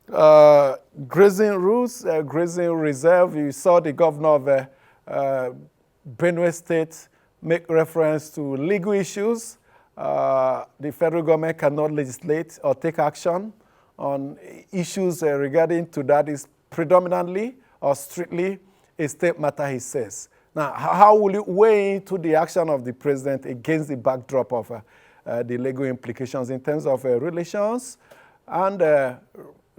Grazing rules, grazing reserve. You saw the governor of Benue State make reference to legal issues. The federal government cannot legislate or take action on issues regarding to that is predominantly or strictly a state matter, he says. Now, how will you weigh into the action of the president against the backdrop of the legal implications in terms of relations and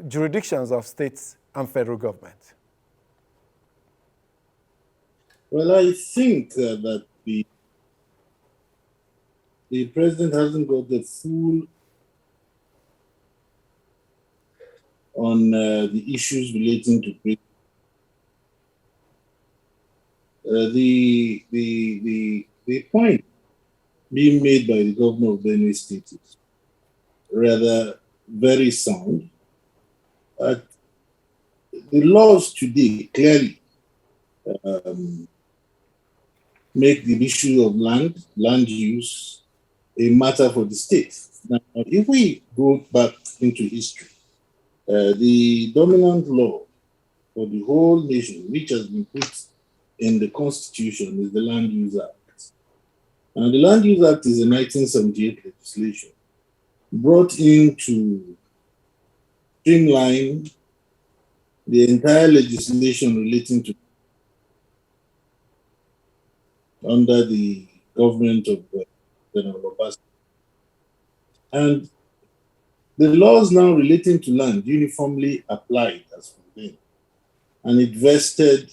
jurisdictions of states and federal government? Well, I think that the president hasn't got the full on the issues relating to the point being made by the governor of Benue State is rather very sound. The laws today clearly make the issue of land use, a matter for the state. Now, if we go back into history, the dominant law for the whole nation, which has been put in the Constitution, is the Land Use Act. And the Land Use Act is a 1978 legislation brought in to streamline the entire legislation relating to under the government of General Obasi. And the laws now relating to land uniformly applied as from then. And it vested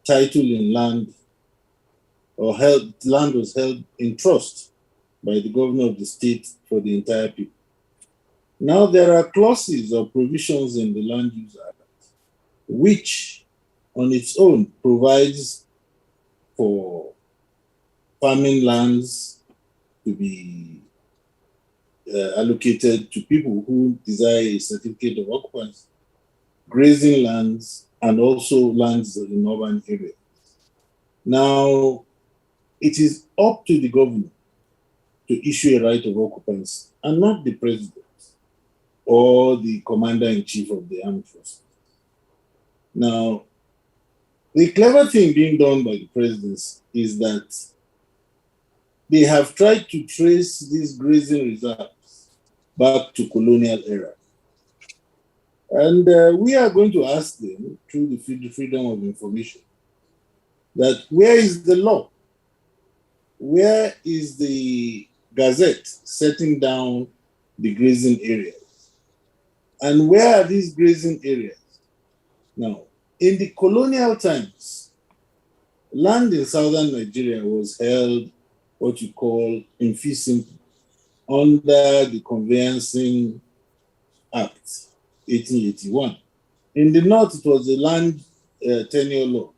title in land or land was held in trust by the governor of the state for the entire people. Now there are clauses or provisions in the Land Use Act which on its own provides for farming lands to be allocated to people who desire a certificate of occupancy, grazing lands, and also lands in urban areas. Now, it is up to the governor to issue a right of occupancy and not the president or the commander-in-chief of the armed forces. Now, the clever thing being done by the presidents is that they have tried to trace these grazing reserves back to colonial era. And we are going to ask them through the freedom of information that where is the law? Where is the gazette setting down the grazing areas? And where are these grazing areas? Now, in the colonial times, land in southern Nigeria was held what you call in fee simple under the Conveyancing Act, 1881. In the north, it was the land tenure law,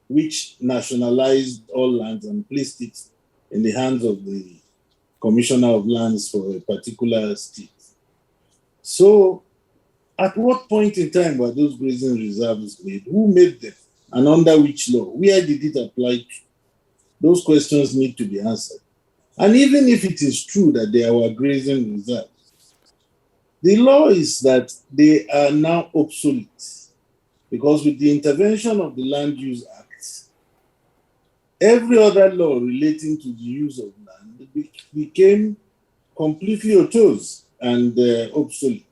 which nationalized all lands and placed it in the hands of the commissioner of lands for a particular state. So, at what point in time were those grazing reserves made? Who made them? And under which law? Where did it apply to? Those questions need to be answered. And even if it is true that there were grazing reserves, the law is that they are now obsolete because with the intervention of the Land Use Act, every other law relating to the use of land became completely obtuse and obsolete.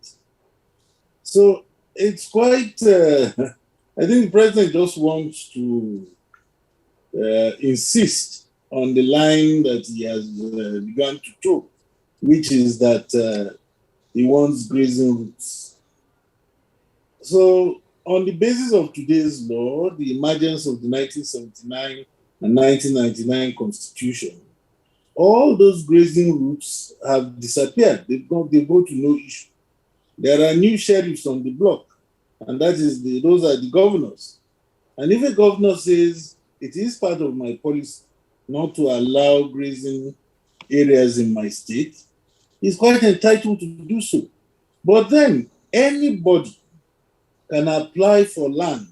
So it's quite, I think the president just wants to insist on the line that he has begun to toe, which is that he wants grazing routes. So on the basis of today's law, the emergence of the 1979 and 1999 Constitution, all those grazing routes have disappeared. They go to no issue. There are new sheriffs on the block, and that is those are the governors. And if a governor says it is part of my policy not to allow grazing areas in my state, he's quite entitled to do so. But then anybody can apply for land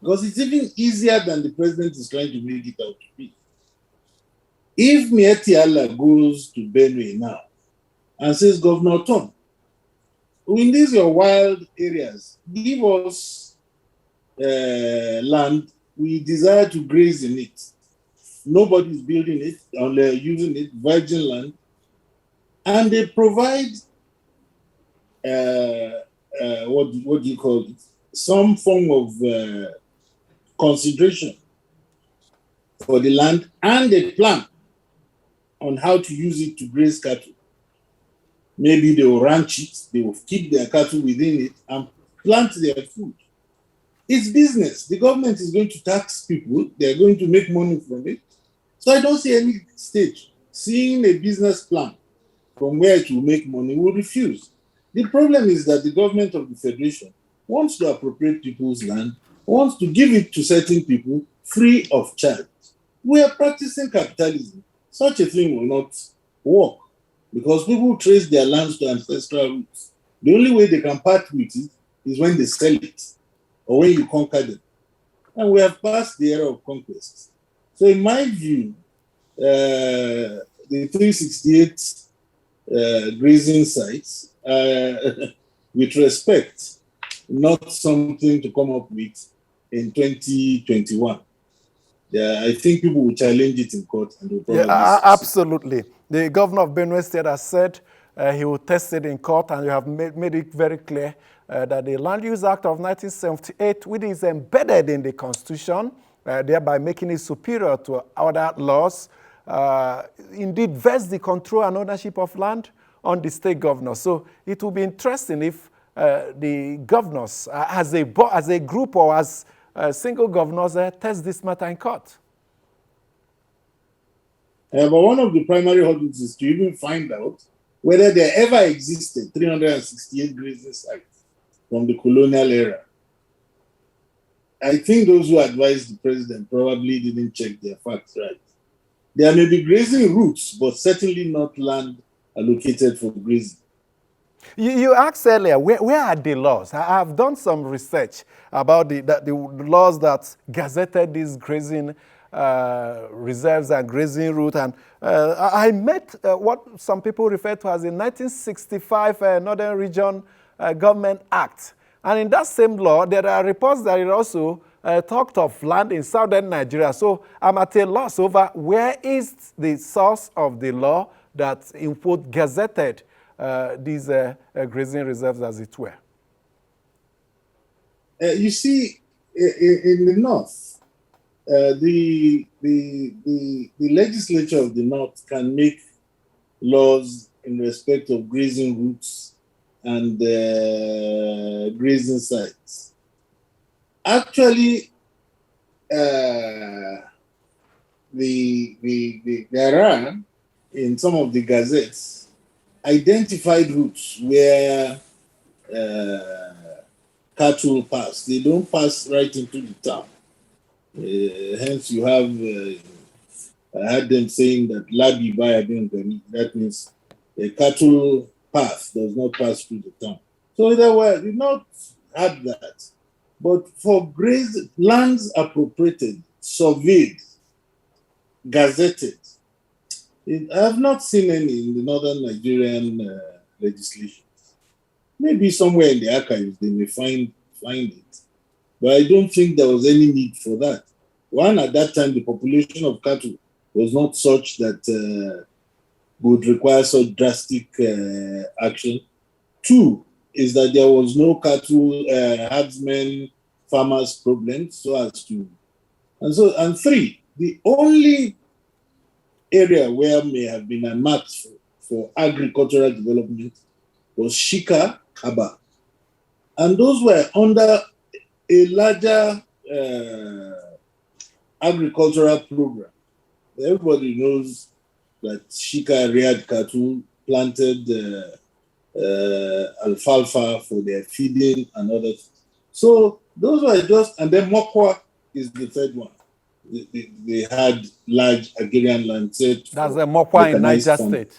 because it's even easier than the president is trying to make it out to be. If Mieti Allah goes to Benue now and says, Governor Ortom, in these your wild areas, give us land. We desire to graze in it. Nobody's building it, only using it, virgin land. And they provide, what do you call it? Some form of consideration for the land and a plan on how to use it to graze cattle. Maybe they will ranch it, they will keep their cattle within it and plant their food. It's business. The government is going to tax people, they're going to make money from it. So I don't see any state seeing a business plan from where it will make money will refuse. The problem is that the government of the Federation wants to appropriate people's land, wants to give it to certain people free of charge. We are practicing capitalism. Such a thing will not work because people trace their lands to ancestral roots. The only way they can part with it is when they sell it or when you conquer them. And we have passed the era of conquest. So in my view, the 368 grazing sites, with respect, not something to come up with in 2021. I think people will challenge it in court and will probably absolutely. The governor of Benue State has said he will test it in court, and you have made it very clear that the Land Use Act of 1978, which is embedded in the Constitution, thereby making it superior to other laws, indeed vests the control and ownership of land on the state governor. So it will be interesting if the governors, as a group or as single governors, test this matter in court. But one of the primary hurdles is to even find out whether there ever existed 368 grazing sites from the colonial era. I think those who advised the president probably didn't check their facts right. There may be grazing routes, but certainly not land allocated for grazing. You asked earlier, where are the laws? I have done some research about the laws that gazetted these grazing reserves and grazing route, and I met what some people refer to as the 1965 Northern Region Government Act. And in that same law, there are reports that it also talked of land in southern Nigeria. So I'm at a loss over where is the source of the law that, in quote, gazetted these grazing reserves, as it were. You see, in the north, the legislature of the north can make laws in respect of grazing routes and grazing sites. Actually, there are, in some of the gazettes, identified routes where cattle pass. They don't pass right into the town. Hence, you have, I had them saying that Labi Bayabin, that means a cattle path does not pass through the town. So they did not have that. But for lands appropriated, surveyed, gazetted, I have not seen any in the northern Nigerian legislation. Maybe somewhere in the archives they may find it. But I don't think there was any need for that. One, at that time, the population of cattle was not such that would require such drastic action. Two, is that there was no cattle herdsmen, farmers problem, and three, the only area where may have been a match for agricultural development was Shika, Kaba. And those were under a larger agricultural program. Everybody knows that Shika reared cattle, planted alfalfa for their feeding and others. So those were just, and then Mokwa is the third one. They had large agrarian land. That's the Mokwa in Niger State.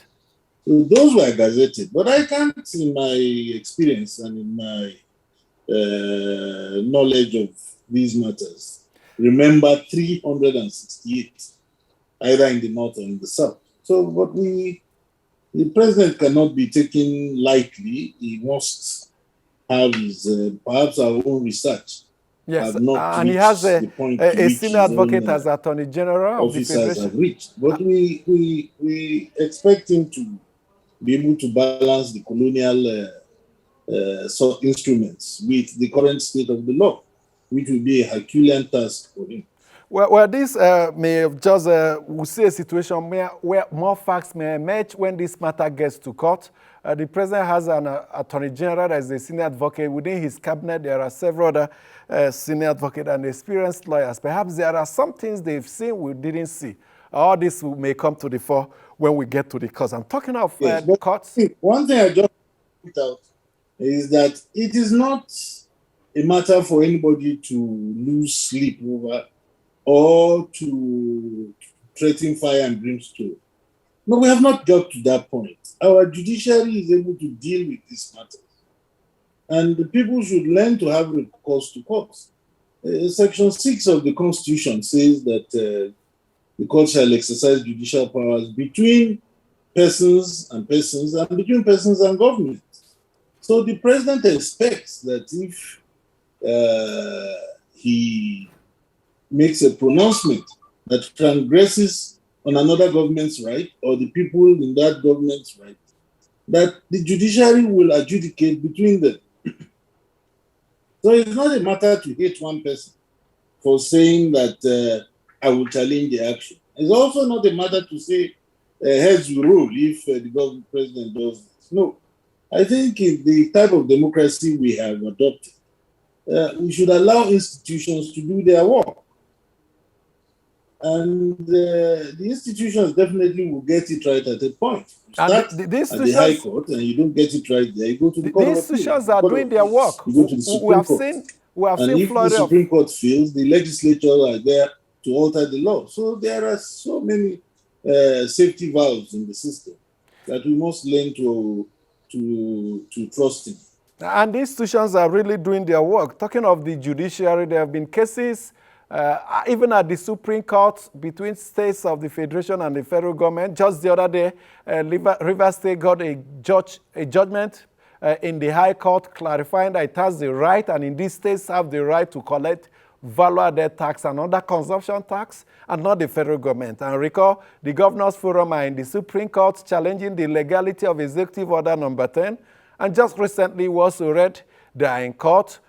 So those were gazetted. But I can't, in my experience and in my knowledge of these matters, remember 368, either in the north or in the south. So what we the president cannot be taken lightly. He must have his, perhaps our own research Yes, have not and he has reached the point to a which senior his advocate own as Attorney General of the officers have Federation. reached. But we expect him to be able to balance the colonial instruments with the current state of the law, which will be a Herculean task for him. Well, this may have just, we see a situation where more facts may emerge when this matter gets to court. The president has an attorney general as a senior advocate. Within his cabinet, there are several other senior advocates and experienced lawyers. Perhaps there are some things they've seen we didn't see. All this may come to the fore when we get to the courts. I'm talking of Yes, courts. one thing I just point out is that it is not a matter for anybody to lose sleep over or to threaten fire and brimstone. No, we have not got to that point. Our judiciary is able to deal with this matter. And the people should learn to have recourse to courts. Section 6 of the Constitution says that the court shall exercise judicial powers between persons and between persons and government. So the president expects that if he makes a pronouncement that transgresses on another government's right or the people in that government's right, that the judiciary will adjudicate between them. So it's not a matter to hate one person for saying that I will challenge the action. It's also not a matter to say heads will rule if the president does this. No. I think in the type of democracy we have adopted, we should allow institutions to do their work. And the institutions definitely will get it right at a point. You start at the High Court and you don't get it right there, you go to the Court of Appeal. The institutions are doing their work. You go to the Supreme Court. We have and seen if the Supreme Court fails, the legislature are there to alter the law. So there are so many safety valves in the system that we must learn to trust in. And the institutions are really doing their work. Talking of the judiciary, there have been cases even at the Supreme Court between states of the Federation and the federal government. Just the other day, Rivers State got a judgment in the High Court clarifying that it has the right, and in these states have the right to collect value-added tax and other consumption tax, and not the federal government. And recall, the Governors Forum are in the Supreme Court challenging the legality of Executive Order Number 10, and just recently we also read they are in court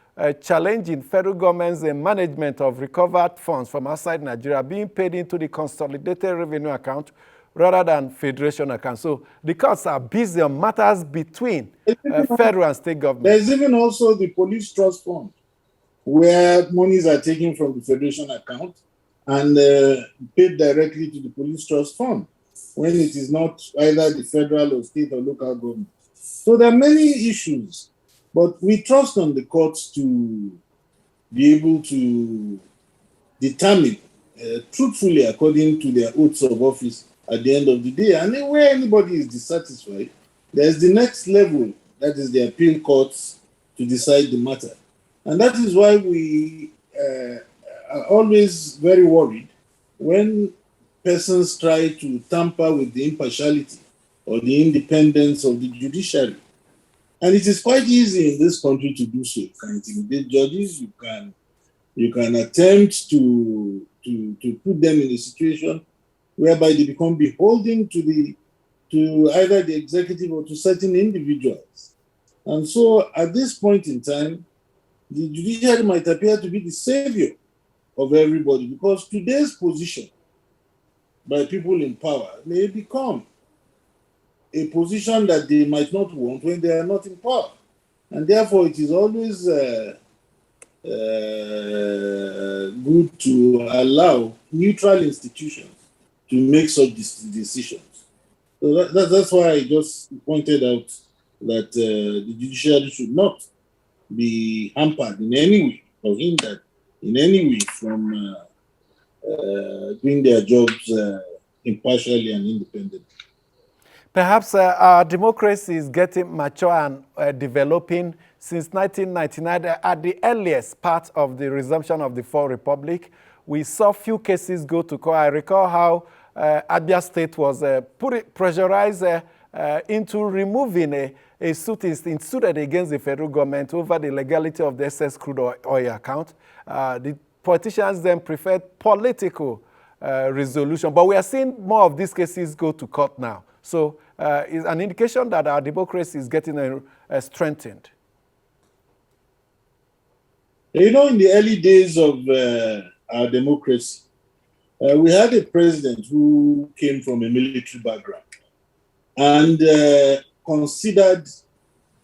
challenging federal government's management of recovered funds from outside Nigeria being paid into the consolidated revenue account rather than federation account. So the courts are busy on matters between federal and state government. There's even also the police trust fund, where monies are taken from the federation account and paid directly to the police trust fund when it is not either the federal or state or local government. So there are many issues, but we trust on the courts to be able to determine truthfully according to their oaths of office at the end of the day. And where anybody is dissatisfied, there's the next level, that is the appeal courts, to decide the matter. And that is why we are always very worried when persons try to tamper with the impartiality or the independence of the judiciary. And it is quite easy in this country to do so. You can intimidate judges, you can attempt to put them in a situation whereby they become beholden to either the executive or to certain individuals. And so at this point in time, the judiciary might appear to be the savior of everybody, because today's position by people in power may become a position that they might not want when they are not in power. And therefore, it is always good to allow neutral institutions to make such decisions. So that's why I just pointed out that the judiciary should not be hampered in any way or hindered in any way from doing their jobs impartially and independently. Perhaps our democracy is getting mature and developing since 1999. At the earliest part of the resumption of the Fourth Republic, we saw few cases go to court. I recall how Abia State was pressurized into removing a suit instituted against the federal government over the legality of the excess crude oil account. The politicians then preferred political resolution, but we are seeing more of these cases go to court now. So it's an indication that our democracy is getting strengthened. You know, in the early days of our democracy, we had a president who came from a military background and considered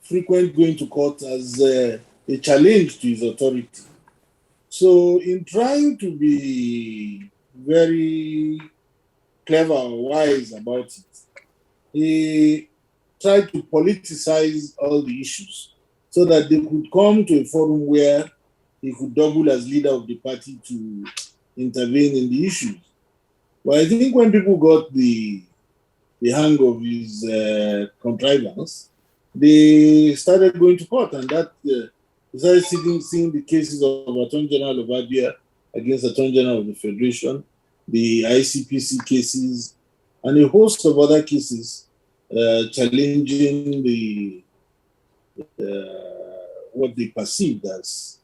frequent going to court as a challenge to his authority. So in trying to be very clever or wise about it, he tried to politicize all the issues so that they could come to a forum where he could double as leader of the party to intervene in the issues. But I think when people got the hang of his contrivance, they started going to court, and that started seeing the cases of Attorney General of Abia against Attorney General of the Federation, the ICPC cases, and a host of other cases challenging the what they perceived as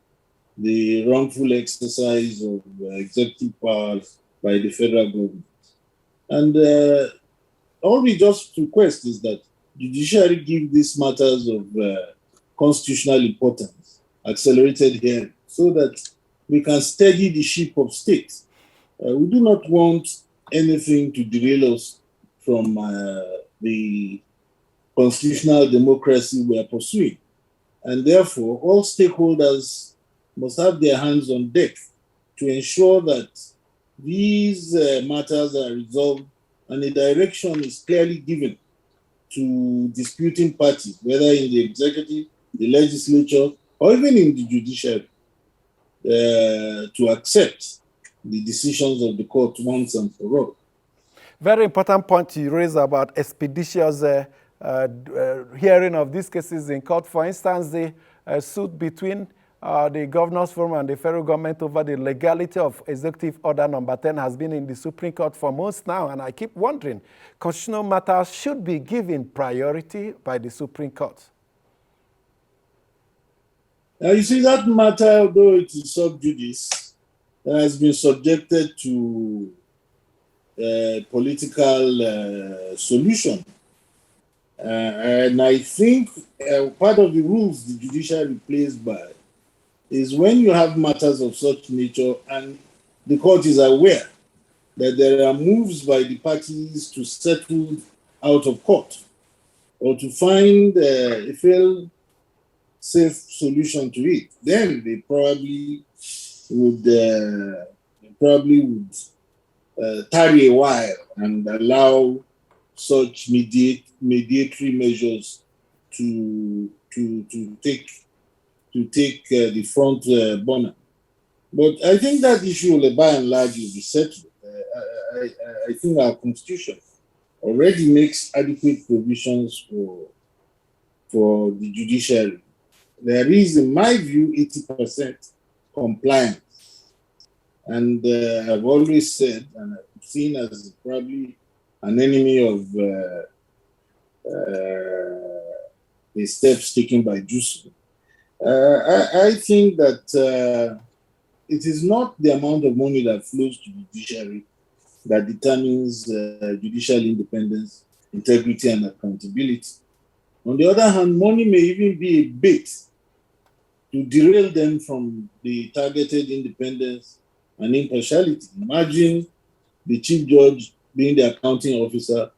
the wrongful exercise of executive powers by the federal government. And all we just request is that judiciary give these matters of constitutional importance accelerated hearing so that we can steady the ship of state. We do not want anything to derail us from the constitutional democracy we are pursuing. And therefore, all stakeholders must have their hands on deck to ensure that these matters are resolved and a direction is clearly given to disputing parties, whether in the executive, the legislature, or even in the judiciary, to accept the decisions of the court once and for all. Very important point you raised about expeditious hearing of these cases in court. For instance, the suit between the Governors Forum and the federal government over the legality of Executive Order Number 10 has been in the Supreme Court for months now, and I keep wondering, constitutional matters should be given priority by the Supreme Court. Now, you see, that matter, although it is sub judice, has been subjected to political solution. And I think part of the rules the judiciary plays by is when you have matters of such nature and the court is aware that there are moves by the parties to settle out of court or to find a fail-safe solution to it, then they probably would tarry a while and allow such mediatory measures to take the front burner. But I think that issue will by and large be settled. I think our constitution already makes adequate provisions for the judiciary. There is, in my view, 80% compliance. And I've always said, and I'm seen as probably an enemy of the steps taken by JUSU. I think that it is not the amount of money that flows to the judiciary that determines judicial independence, integrity, and accountability. On the other hand, money may even be a bait to derail them from the targeted independence and impartiality. Imagine the chief judge being the accounting officer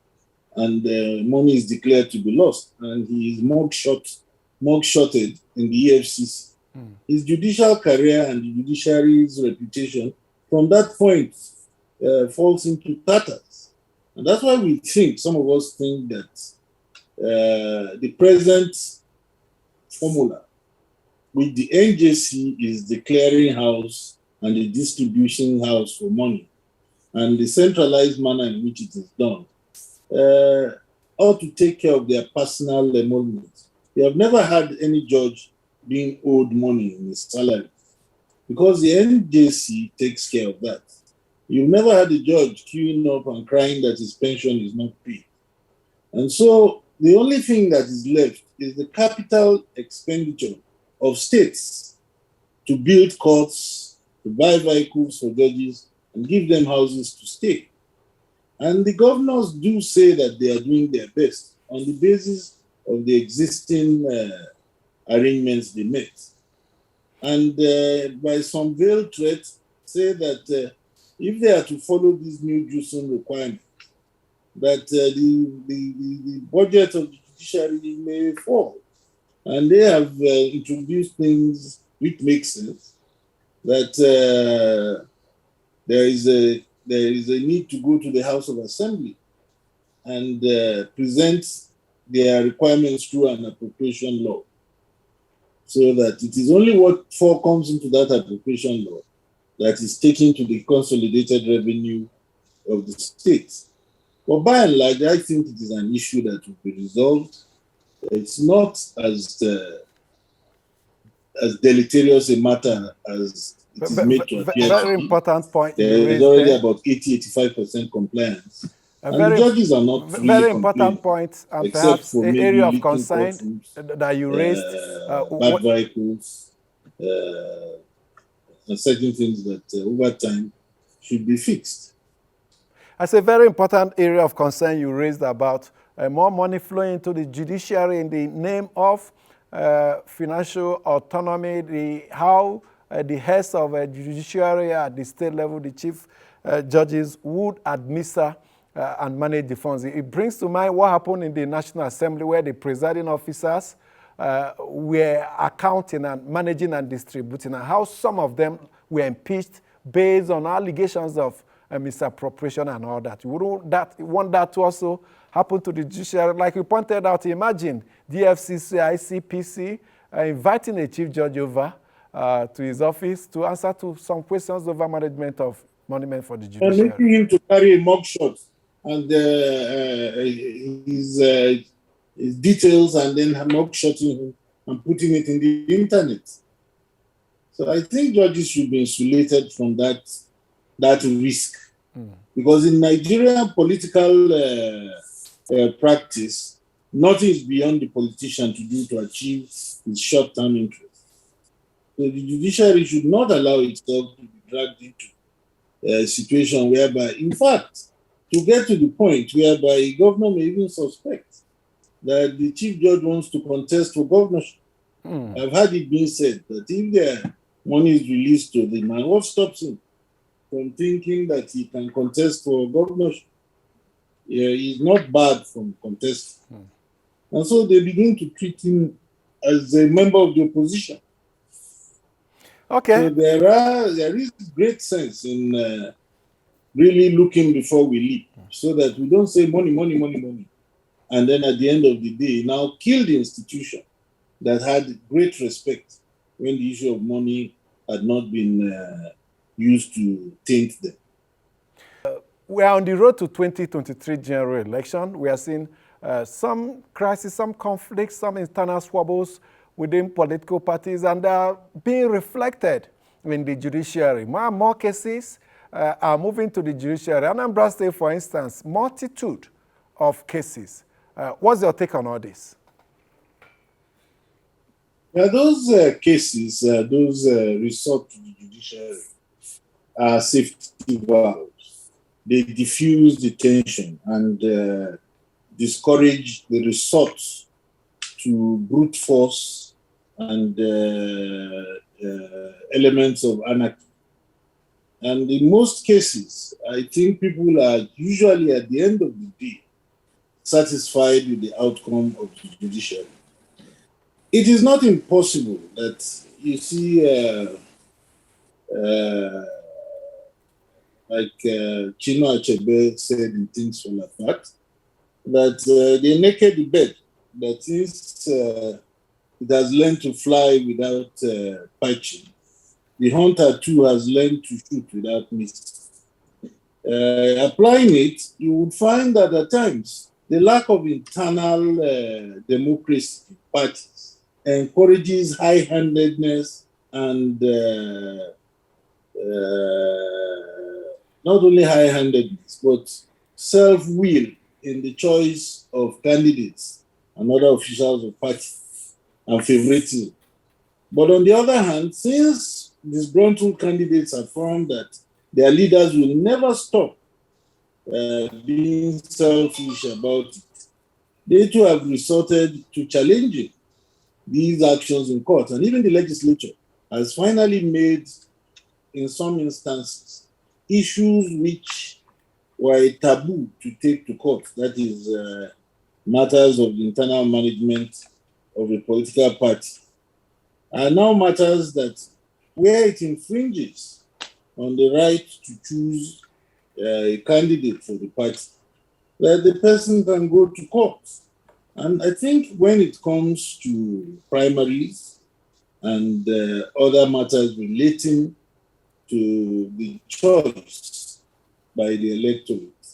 and money is declared to be lost and he is mugshotted in the EFCC. His judicial career and the judiciary's reputation from that point falls into tatters. And that's why some of us think that the present formula with the NJC is the clearinghouse and the distribution house for money, and the centralized manner in which it is done ought to take care of their personal emoluments. We have never had any judge being owed money in his salary because the NJC takes care of that. You've never had a judge queuing up and crying that his pension is not paid. And so the only thing that is left is the capital expenditure of states to build courts, to buy vehicles for judges, and give them houses to stay. And the governors do say that they are doing their best on the basis of the existing arrangements they made. And by some veiled threat, say that if they are to follow these new JUSUN requirements, that the budget of the judiciary may fall. And they have introduced things which make sense, that there is a need to go to the House of Assembly and present their requirements through an appropriation law, so that it is only what comes into that appropriation law that is taken to the consolidated revenue of the state. But by and large, I think it is an issue that will be resolved. It's not as deleterious a matter as it is made to appear. Very important point. There is already about 80-85% compliance. And the judges are not really very important point, and perhaps for an area of concern that you raised. Bad vehicles, and certain things that over time should be fixed. That's a very important area of concern you raised about more money flowing into the judiciary in the name of financial autonomy, how the heads of a judiciary at the state level, the chief judges, would administer and manage the funds. It brings to mind what happened in the National Assembly, where the presiding officers were accounting and managing and distributing, and how some of them were impeached based on allegations of misappropriation and all that. You wouldn't want that to also happen to the judiciary. Like you pointed out, imagine DFCC, ICPC inviting a chief judge over to his office to answer to some questions over management of monument for the judiciary. And making him to carry a mugshot and his details, and then mugshotting him and putting it in the internet. So I think judges should be insulated from that risk. Because in Nigerian political practice, nothing is beyond the politician to do to achieve his short-term interests. So the judiciary should not allow itself to be dragged into a situation whereby, in fact, to get to the point whereby a governor may even suspect that the chief judge wants to contest for governorship. I've heard it being said that if their money is released to the man, what stops him from thinking that he can contest for governorship? He's not barred from contesting. And so they begin to treat him as a member of the opposition. Okay. So there is great sense in really looking before we leap, so that we don't say money, money, money, money. And then at the end of the day, now kill the institution that had great respect when the issue of money had not been used to taint them. We are on the road to 2023 general election. We are seeing some crisis, some conflicts, some internal squabbles within political parties, and they are being reflected in the judiciary. More and more cases are moving to the judiciary. Anambra State, for instance, multitude of cases. What's your take on all this? Those cases, those resort to the judiciary, are safety valves. They diffuse the tension and discourage the resort to brute force and elements of anarchy. And in most cases, I think people are usually at the end of the day satisfied with the outcome of the judiciary. It is not impossible that you see, like Chino Achebe said in Things Fall Apart, that they naked the bed, that is, it has learned to fly without pitching. The hunter too has learned to shoot without missing. Applying it, you would find that at times the lack of internal democracy in parties encourages high-handedness and not only high-handedness, but self-will in the choice of candidates and other officials of party and favoritism. But on the other hand, since disgruntled candidates have found that their leaders will never stop being selfish about it, they too have resorted to challenging these actions in court. And even the legislature has finally made, in some instances, issues which were a taboo to take to court. That is matters of the internal management of a political party are now matters that where it infringes on the right to choose a candidate for the party, that the person can go to court. And I think when it comes to primaries and other matters relating to the choice by the electorate,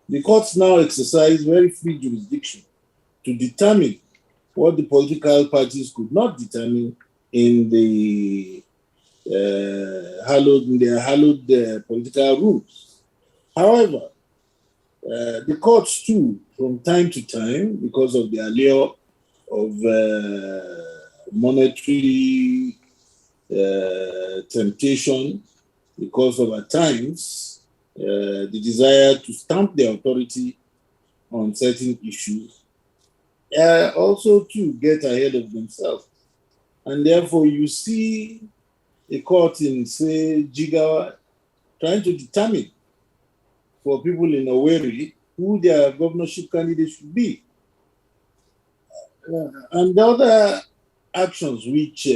the courts now exercise very free jurisdiction to determine what the political parties could not determine in the hallowed political rules. However, the courts too, from time to time, because of the allure of monetary temptation, because of at times the desire to stamp their authority on certain issues, also to get ahead of themselves. And therefore you see a court in, say, Jigawa trying to determine for people in Owerri who their governorship candidate should be. And the other actions which,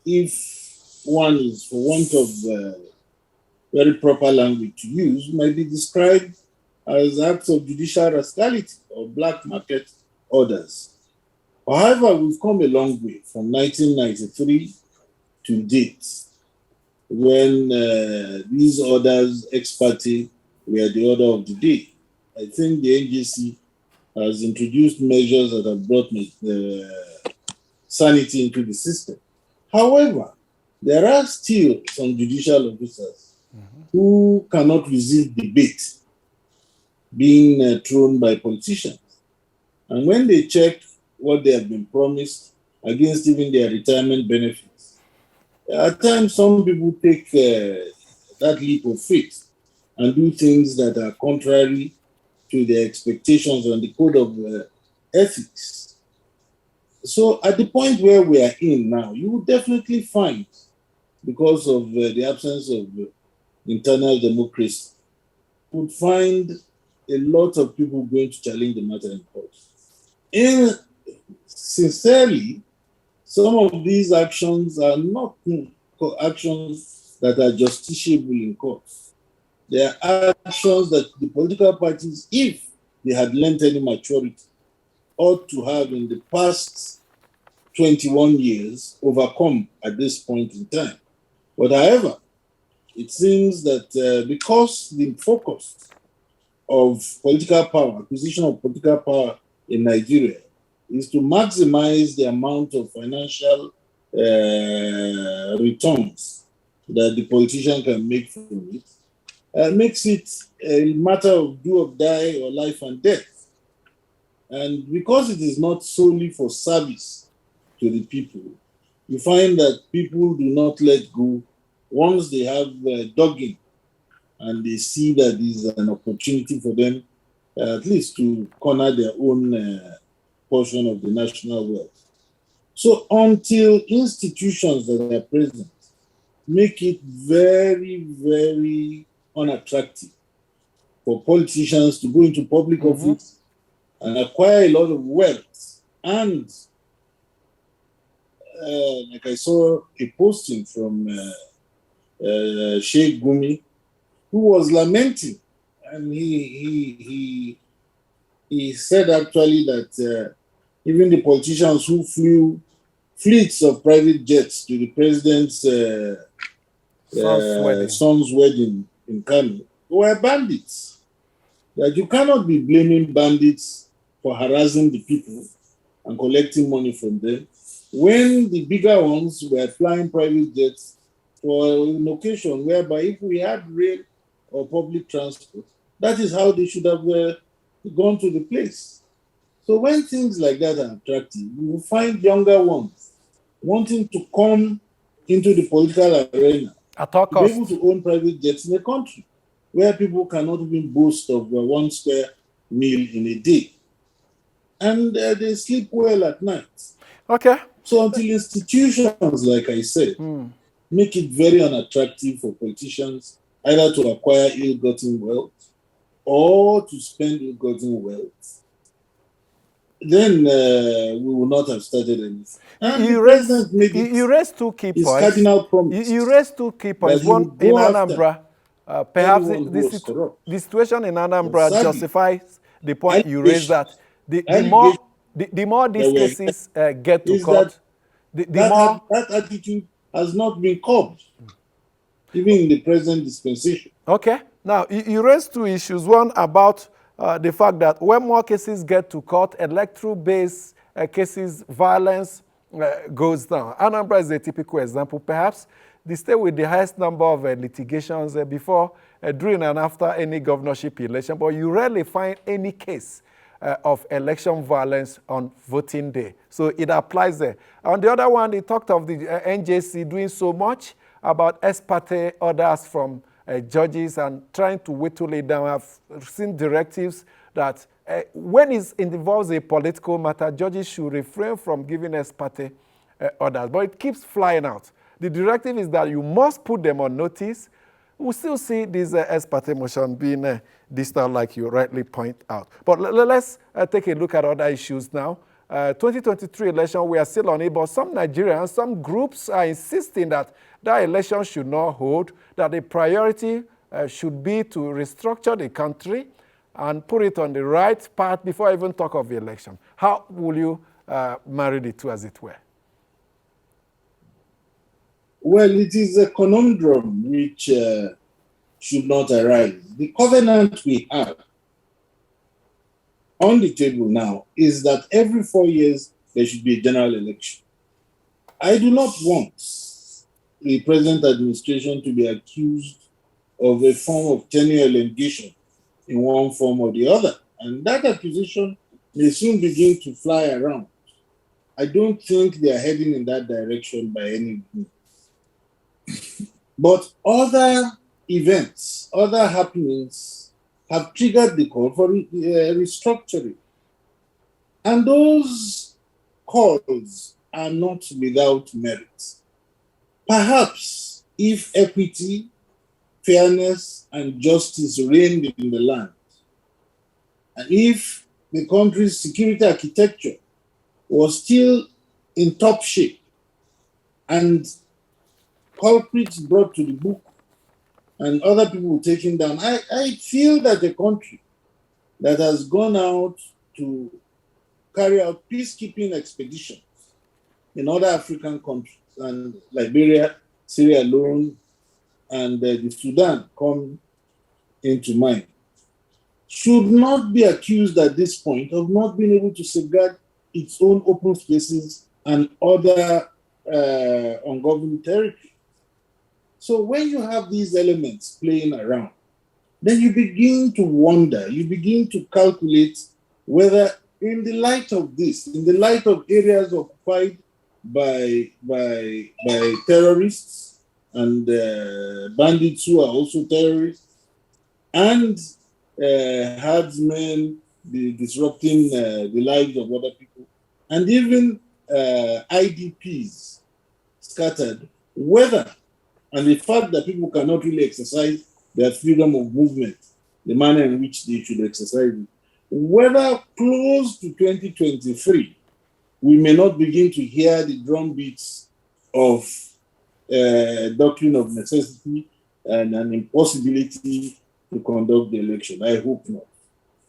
if one is, for want of very proper language to use, might be described as acts of judicial rascality or black market orders. However, we've come a long way from 1993 to date, when these orders ex parte were the order of the day. I think the NJC has introduced measures that have brought sanity into the system. However, there are still some judicial officers who cannot resist debate being thrown by politicians. And when they check what they have been promised against even their retirement benefits, at times some people take that leap of faith and do things that are contrary to their expectations on the code of ethics. So at the point where we are in now, you will definitely find, because of the absence of internal democracy, you would find a lot of people going to challenge the matter in court. And sincerely, some of these actions are not actions that are justiciable in court. They are actions that the political parties, if they had learned any maturity, ought to have in the past 21 years overcome at this point in time. But however, it seems that because the focus of political power, acquisition of political power in Nigeria, is to maximize the amount of financial returns that the politician can make from it, makes it a matter of do or die or life and death. And because it is not solely for service to the people, you find that people do not let go once they have dug in and they see that this is an opportunity for them at least to corner their own portion of the national wealth. So until institutions that are present make it very, very unattractive for politicians to go into public office and acquire a lot of wealth, and like I saw a posting from Sheikh Gumi, who was lamenting, and he said actually that even the politicians who flew fleets of private jets to the president's son's wedding in Kano were bandits. That you cannot be blaming bandits for harassing the people and collecting money from them when the bigger ones were flying private jets for an occasion whereby if we had rail or public transport, that is how they should have gone to the place. So when things like that are attractive, you will find younger ones wanting to come into the political arena At all to be able costs. to own private jets in a country where people cannot even boast of 1 square meal in a day. And they sleep well at night. Okay. So until institutions, like I said, make it very unattractive for politicians either to acquire ill-gotten wealth or to spend ill-gotten wealth, then we will not have started anything. And the president made it You raised two key his points. cardinal promise You raised two key that points. he One would in go after Anambra. Perhaps anyone who was corrupt. the situation in But Anambra sadly, justifies the point you raised that the more these cases get to is that court, the more that attitude has not been curbed, even in the present dispensation. Okay. Now, you raised two issues. One about the fact that when more cases get to court, electoral-based cases, violence goes down. Anambra is a typical example. Perhaps the state with the highest number of litigations before, during and after any governorship election, but you rarely find any case of election violence on voting day. So it applies there. On the other one, they talked of the NJC doing so much about ex parte orders from judges and trying to whittle it down. I've seen directives that when it involves a political matter, judges should refrain from giving ex parte orders. But it keeps flying out. The directive is that you must put them on notice. We still see this ex parte motion being distal, like you rightly point out. But let's take a look at other issues now. 2023 election, we are still on it, but some Nigerians, some groups are insisting that that election should not hold, that the priority should be to restructure the country and put it on the right path before I even talk of the election. How will you marry the two, as it were? Well, it is a conundrum which should not arise. The covenant we have on the table now is that every 4 years there should be a general election. I do not want the present administration to be accused of a form of tenure elongation in one form or the other. And that accusation may soon begin to fly around. I don't think they are heading in that direction by any means. But other events, other happenings have triggered the call for restructuring. And those calls are not without merit. Perhaps if equity, fairness, and justice reigned in the land, and if the country's security architecture was still in top shape, and culprits brought to the book, and other people taken down, I feel that a country that has gone out to carry out peacekeeping expeditions in other African countries, and Liberia, Sierra Leone, and the Sudan come into mind, should not be accused at this point of not being able to safeguard its own open spaces and other ungoverned territory. So when you have these elements playing around, then you begin to wonder, you begin to calculate whether in the light of this, in the light of areas occupied by terrorists and bandits who are also terrorists, and herdsmen disrupting the lives of other people, and even IDPs scattered, whether, and the fact that people cannot really exercise their freedom of movement, the manner in which they should exercise it, whether close to 2023, we may not begin to hear the drumbeats of doctrine of necessity and an impossibility to conduct the election. I hope not.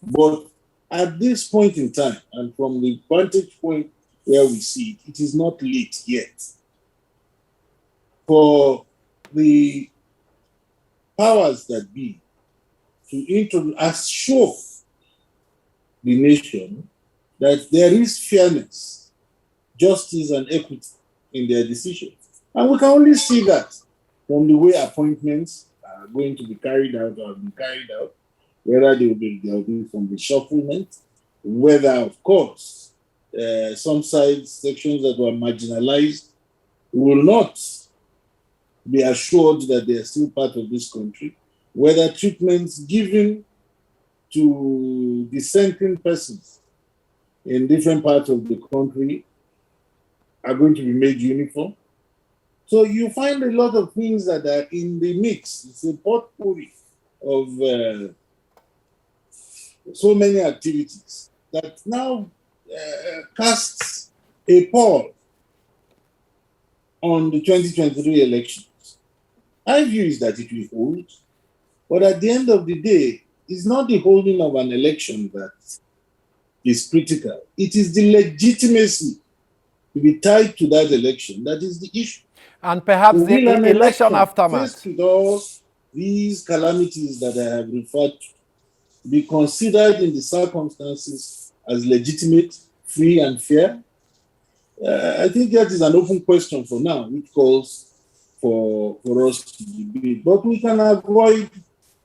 But at this point in time, and from the vantage point where we see it, it is not late yet for the powers that be to assure the nation that there is fairness, justice, and equity in their decisions. And we can only see that from the way appointments are going to be carried out or have been carried out, whether there will be some reshufflement, whether, of course, some sections that were marginalized will not be assured that they are still part of this country, whether treatments given to dissenting persons in different parts of the country are going to be made uniform. So you find a lot of things that are in the mix. It's a potpourri of so many activities that now casts a pall on the 2023 elections. My view is that it will hold, but at the end of the day, it's not the holding of an election that is critical. It is the legitimacy to be tied to that election that is the issue. And perhaps So the election aftermath. Faced with all these calamities that I have referred to, be considered in the circumstances as legitimate, free, and fair? I think that is an open question for now, which calls for us to debate. But we can avoid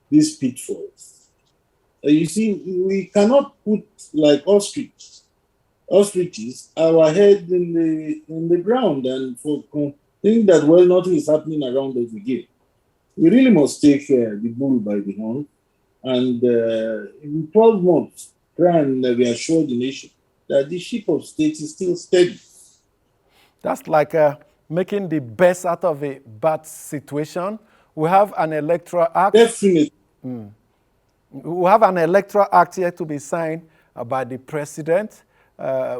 these pitfalls. You see, we cannot put like ostriches our head in the ground and think that, well, nothing is happening around us again. We really must take the bull by the horn and in 12 months try and reassure the nation that the ship of state is still steady. That's like making the best out of a bad situation. We have an electoral act. Definitely. We have an electoral act here to be signed by the president.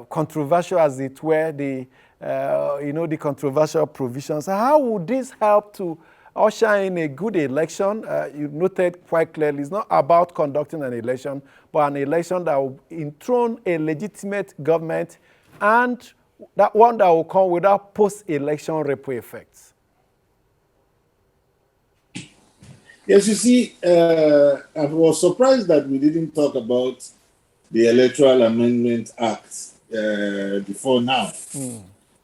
Controversial as it were, the controversial provisions. How would this help to usher in a good election? You noted quite clearly it's not about conducting an election, but an election that will enthrone a legitimate government and that one that will come without post-election repo effects. Yes, you see, I was surprised that we didn't talk about the Electoral Amendment Act before now.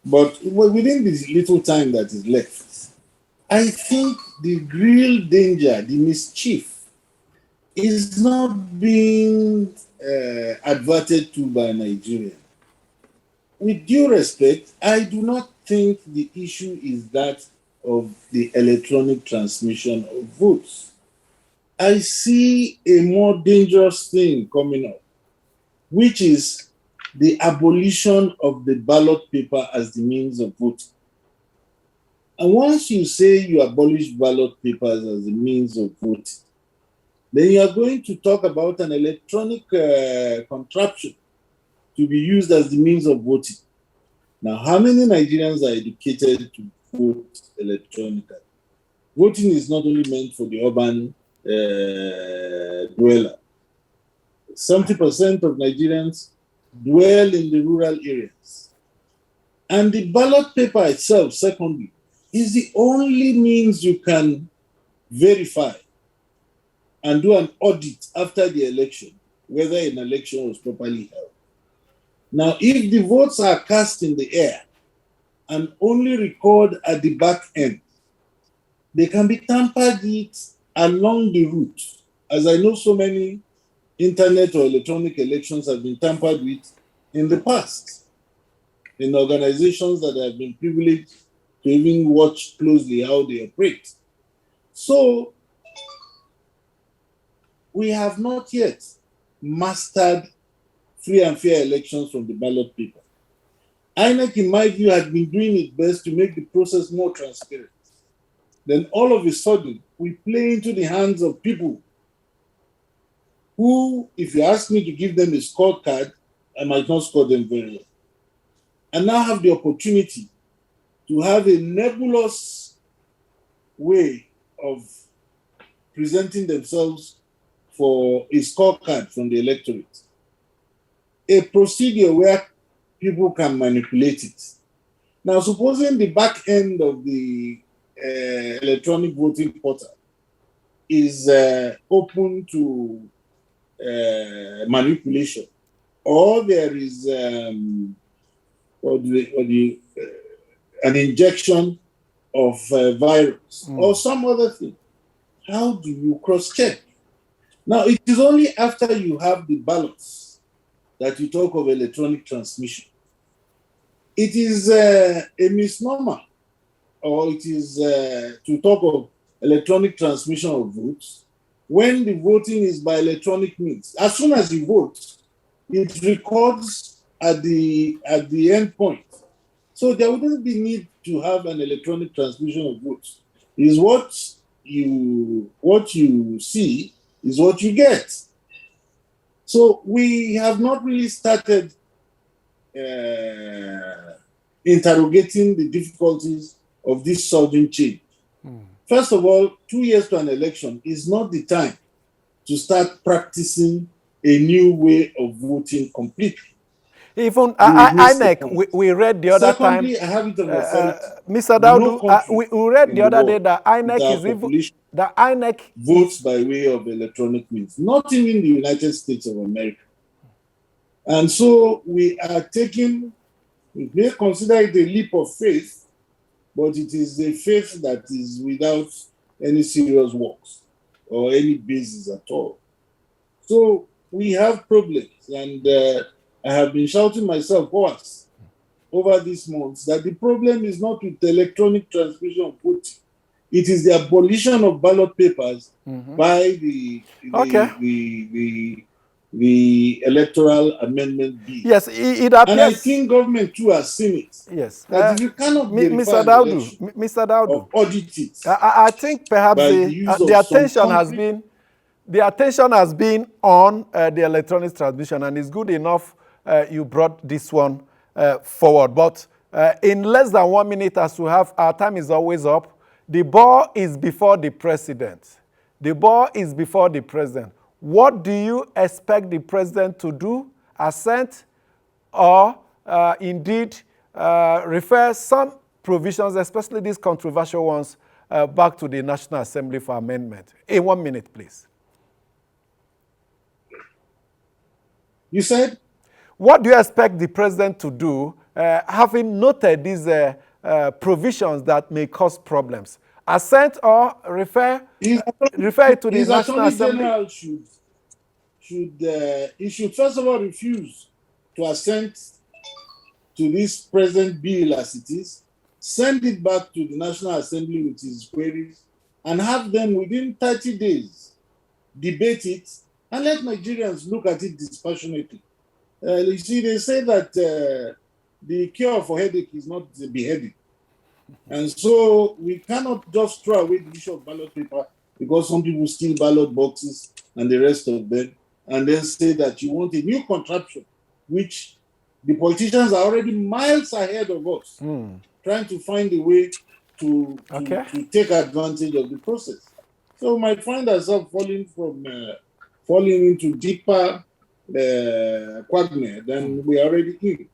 But within this little time that is left, I think the real danger, the mischief, is not being adverted to by Nigeria. With due respect, I do not think the issue is that of the electronic transmission of votes. I see a more dangerous thing coming up, which is the abolition of the ballot paper as the means of voting. And once you say you abolish ballot papers as the means of voting, then you are going to talk about an electronic contraption to be used as the means of voting. Now, how many Nigerians are educated to vote electronically? Voting is not only meant for the urban dweller. 70% of Nigerians dwell in the rural areas. And the ballot paper itself, secondly, is the only means you can verify and do an audit after the election, whether an election was properly held. Now, if the votes are cast in the air and only record at the back end, they can be tampered with along the route. As I know, so many internet or electronic elections have been tampered with in the past in organizations that have been privileged to even watch closely how they operate. So, we have not yet mastered free and fair elections from the ballot paper. INEC, in my view, had been doing its best to make the process more transparent. Then all of a sudden, we play into the hands of people who, if you ask me to give them a scorecard, I might not score them very well. And now have the opportunity to have a nebulous way of presenting themselves for a scorecard from the electorate. A procedure where people can manipulate it. Now, supposing the back end of the electronic voting portal is open to manipulation, or there is an injection of virus or some other thing, how do you cross-check? Now, it is only after you have the ballots that you talk of electronic transmission. It is a misnomer, or it is to talk of electronic transmission of votes when the voting is by electronic means. As soon as you vote, it records at the end point. So there wouldn't be need to have an electronic transmission of votes. Is what you see is what you get. So we have not really started interrogating the difficulties of this sudden change. First of all, 2 years to an election is not the time to start practicing a new way of voting completely. Even INEC, we read the other time. Secondly, I have it on authority. Mr. DAUDU, we read the other day that INEC is even that INEC votes by way of electronic means, not even the United States of America. And so we may consider it a leap of faith, but it is a faith that is without any serious works or any basis at all. So we have problems, and I have been shouting myself hoarse over these months that the problem is not with the electronic transmission of voting. It is the abolition of ballot papers by the electoral amendment bill. Yes, it appears. And I think government too has seen it. Yes. That if you cannot Mr. DAUDU, or audit it, I think perhaps the attention has been on the electronic transmission, and it's good enough you brought this one forward. But in less than 1 minute, as we have, our time is always up. The ball is before the president. The ball is before the president. What do you expect the president to do? Assent or indeed refer some provisions, especially these controversial ones, back to the National Assembly for amendment? In 1 minute, please. You said? What do you expect the president to do, having noted these provisions that may cause problems? Assent or refer it to the National Assembly? General should first of all refuse to assent to this present bill as it is, send it back to the National Assembly with his queries, and have them within 30 days debate it and let Nigerians look at it dispassionately. You see, they say that the cure for headache is not the beheading. And so we cannot just throw away the issue of ballot paper because some people steal ballot boxes and the rest of them, and then say that you want a new contraption, which the politicians are already miles ahead of us, trying to find a way to take advantage of the process. So we might find ourselves falling into deeper quagmire than we are already in.